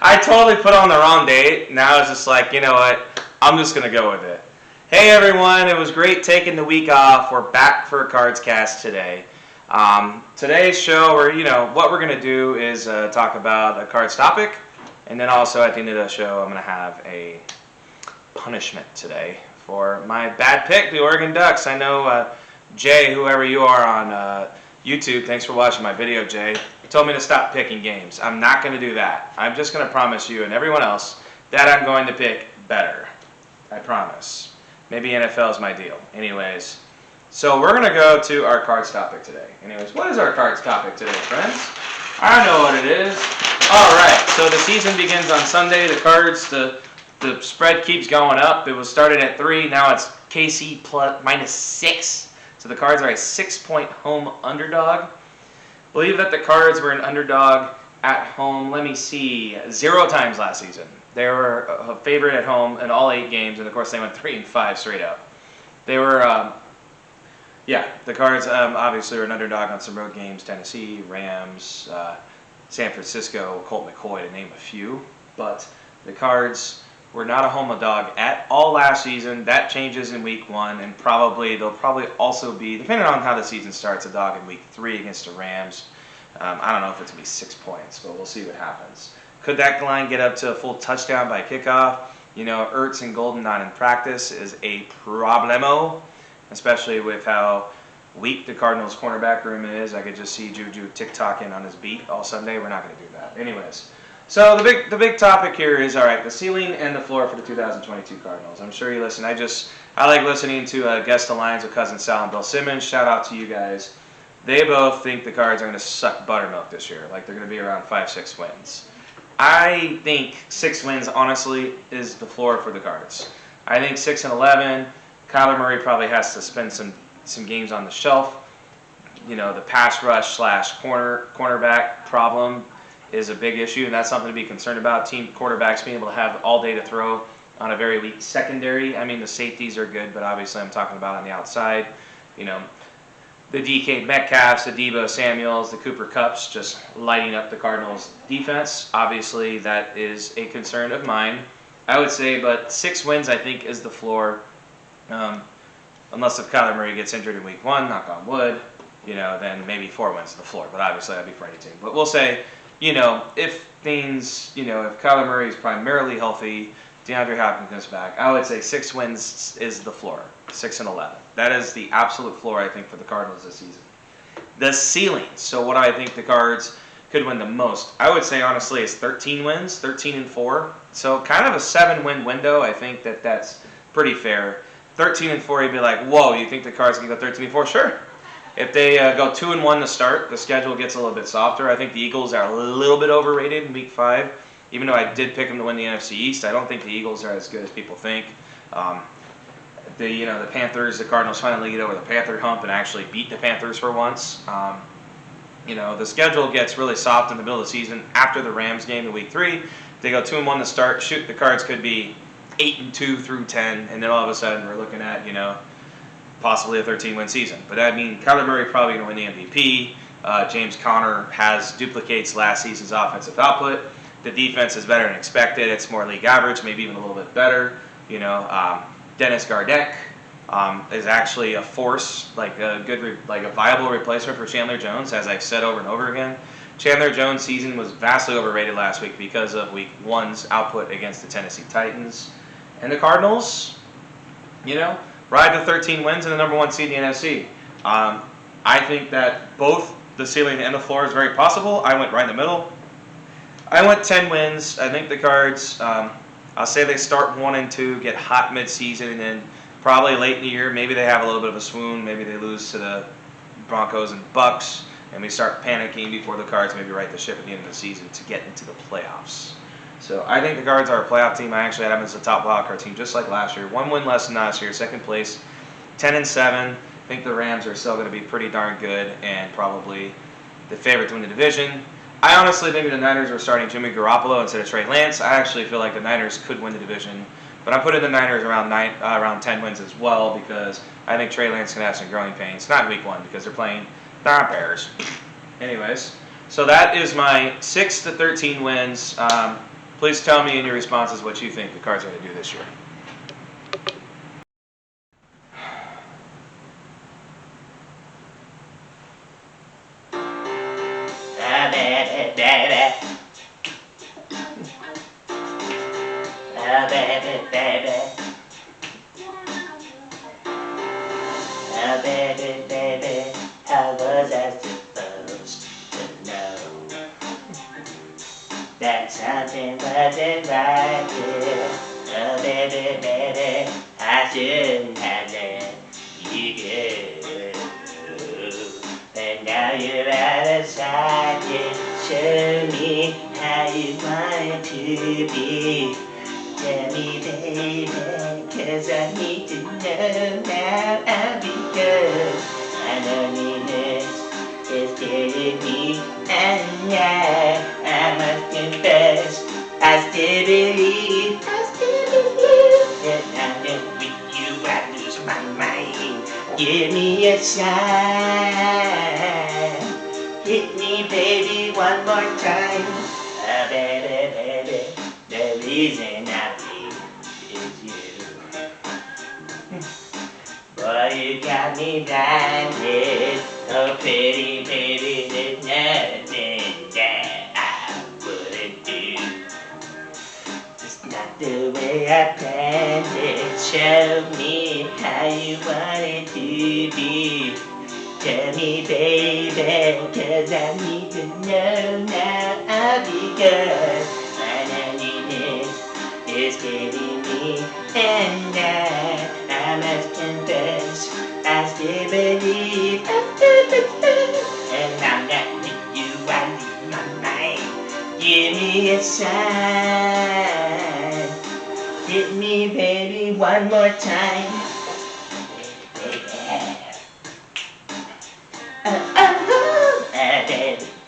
I totally put on the wrong date. Now it's just like, you know what? I'm just going to go with it. Hey everyone, it was great taking the week off. We're back for a Cards Cast today. Today's show, what we're going to do is talk about a cards topic. And then also at the end of the show, I'm going to have a punishment today for my bad pick, the Oregon Ducks. I know Jay, whoever you are on YouTube, thanks for watching my video, Jay. You told me to stop picking games. I'm not going to do that. I'm just going to promise you and everyone else that I'm going to pick better. I promise. Maybe NFL is my deal. Anyways, so we're going to go to our cards topic today. Anyways, what is our cards topic today, friends? I know what it is. All right, so the season begins on Sunday. The cards, the spread keeps going up. It was started at 3. Now it's KC -6. So the Cards are a 6-point home underdog. Believe that the Cards were an underdog at home, let me see, 0 times last season. They were a favorite at home in all 8 games, and of course they went 3-5 straight up. They were, the Cards obviously were an underdog on some road games, Tennessee, Rams, San Francisco, Colt McCoy, to name a few. But the Cards were not a home dog at all last season. That changes in week 1, and they'll probably also be, depending on how the season starts, a dog in week 3 against the Rams. I don't know if it's going to be 6 points, but we'll see what happens. Could that line get up to a full touchdown by kickoff? You know, Ertz and Golden not in practice is a problemo, especially with how weak the Cardinals cornerback room is. I could just see Juju tick-tocking on his beat all Sunday. We're not going to do that. Anyways. So the big topic here is, all right, the ceiling and the floor for the 2022 Cardinals. I'm sure you listen. I like listening to Guest Alliance with Cousin Sal and Bill Simmons. Shout out to you guys. They both think the Cards are going to suck buttermilk this year. Like they're going to be around 5-6 wins. I think 6 wins, honestly, is the floor for the Cards. I think 6-11. Kyler Murray probably has to spend some games on the shelf. You know, the pass rush / cornerback problem is a big issue, and that's something to be concerned about. Team quarterbacks being able to have all day to throw on a very weak secondary. I mean, the safeties are good, but obviously I'm talking about on the outside. You know, the DK Metcalfs, the Deebo Samuels, the Cooper Kupps just lighting up the Cardinals' defense. Obviously, that is a concern of mine, I would say, but 6 wins, I think, is the floor. Unless if Kyler Murray gets injured in week 1, knock on wood, then maybe 4 wins is the floor, but obviously that'd be for any team. But we'll say, if Kyler Murray is primarily healthy, DeAndre Hopkins comes back, I would say 6 wins is the floor, 6-11. That is the absolute floor, I think, for the Cardinals this season. The ceiling, so what I think the Cards could win the most, I would say, honestly, is 13 wins, 13-4. So kind of a 7-win window. I think that's pretty fair. 13-4, you'd be like, whoa, you think the Cards can go 13-4? Sure. If they go 2-1 to start, the schedule gets a little bit softer. I think the Eagles are a little bit overrated in Week 5. Even though I did pick them to win the NFC East, I don't think the Eagles are as good as people think. The Panthers, the Cardinals finally get over the Panther hump and actually beat the Panthers for once. The schedule gets really soft in the middle of the season after the Rams game in Week 3. They go 2-1 to start. Shoot, the Cards could be 8-2 through 10, and then all of a sudden we're looking at possibly a 13-win season. But I mean, Kyler Murray probably going to win the MVP. James Conner duplicates last season's offensive output. The defense is better than expected. It's more league average, maybe even a little bit better. Dennis Gardeck is actually a force, like a viable replacement for Chandler Jones, as I've said over and over again. Chandler Jones' season was vastly overrated last week because of Week 1's output against the Tennessee Titans. And the Cardinals, ride to 13 wins and the number 1 seed in the NFC. I think that both the ceiling and the floor is very possible. I went right in the middle. I went 10 wins. I think the Cards, I'll say they start 1-2, get hot mid-season, and then probably late in the year, maybe they have a little bit of a swoon. Maybe they lose to the Broncos and Bucks, and we start panicking before the Cards maybe right the ship at the end of the season to get into the playoffs. So I think the Cards are a playoff team. I actually had them as a top wildcard team, just like last year. 1 win less than last year, second place, 10-7. I think the Rams are still going to be pretty darn good and probably the favorite to win the division. I honestly think the Niners are starting Jimmy Garoppolo instead of Trey Lance. I actually feel like the Niners could win the division, but I'm putting the Niners around 10 wins as well because I think Trey Lance can have some growing pains. Not in Week 1 because they're playing the Bears. Anyways, so that is my 6 to 13 wins. Please tell me in your responses what you think the Cards are going to do this year. Baby, how was I supposed to know that something wasn't right here? Oh, baby, I shouldn't have let you go. And now you're out of sight, yeah. Show me how you want it to be. Tell me, baby, 'cause I need to know now, because my loneliness is killing me, and I must confess, I still believe, that now that with you I lose my mind. Give me a sign, hit me, baby, one more time. Oh, baby, the reason I feel is you. Boy, you got me blinded. Oh, pretty baby, there's nothing that I wouldn't do. It's not the way I planned it. Show me how you want it to be. Tell me, baby, 'cause I need to know now, because my loneliness is getting me, and I must confess, I still believe, and now that with you I lose my mind. Give me a sign, hit me, baby, one more time.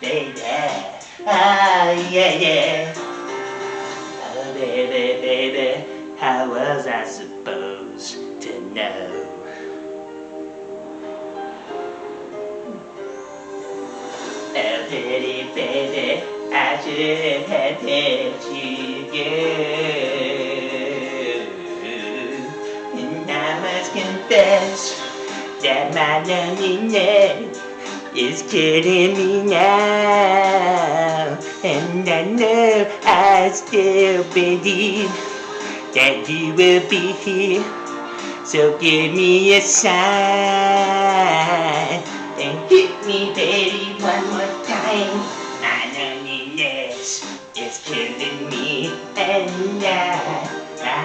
Baby, yeah. Oh, baby, how was I supposed to know? Oh, pretty baby, I should have let you go. And I must confess that my loneliness is killing me now, and I know I still believe that you will be here. So give me a sign and hit me, baby, one more time. My loneliness is killing me, and I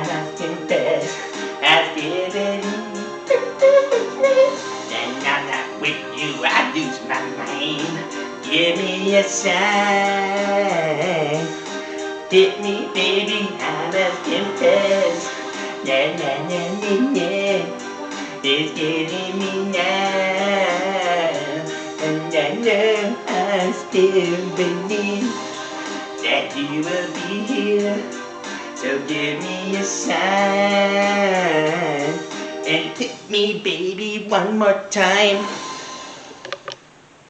must confess, I still believe. And I'm not with you, I lose my mind. Give me a sign, hit me, baby, I must confess. It's getting me now, and I know I still believe that you will be here. So give me a sign and hit me, baby, one more time.